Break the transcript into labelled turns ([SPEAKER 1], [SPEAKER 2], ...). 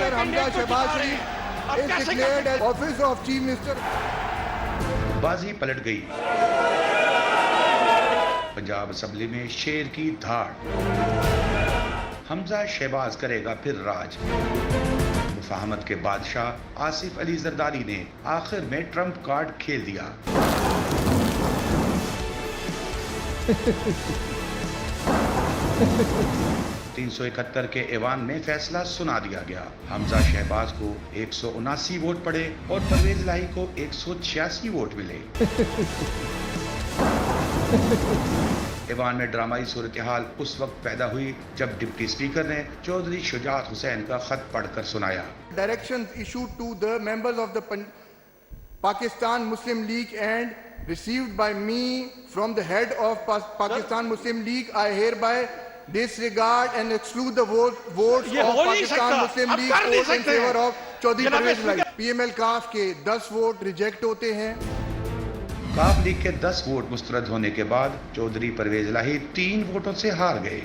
[SPEAKER 1] Minister Hamza Shahbaz Sharif is declared as office of chief minister.
[SPEAKER 2] बाजी पलट गई। पंजाब असेंबली में शेर की धाड़। हमजा शहबाज करेगा फिर राज। मुफाहमत के बादशाह आसिफ अली जरदारी ने आखिर में ट्रंप कार्ड खेल दिया। 371 के ऐवान में फैसला सुना दिया गया। हमजा शहबाज को 179 वोट पड़े और परवेज इलाही को 186 वोट मिले। ऐवान में ड्रामाई सूरत हाल उस वक्त पैदा हुई जब डिप्टी स्पीकर ने चौधरी शुजात हुसैन का खत पढ़कर सुनाया।
[SPEAKER 1] Directions issued to the members of the Pakistan Muslim League and received by me from the head of Pakistan Muslim League, I hereby disregard and exclude the votes of Pakistan Muslim League vote in favor of Chaudhary Parvez Ilahi. PML काफ के 10 vote reject होते हैं।
[SPEAKER 2] काफ league के 10 vote मुस्तरद होने के बाद चौधरी परवेज इलाही 3 वोटों से हार गए।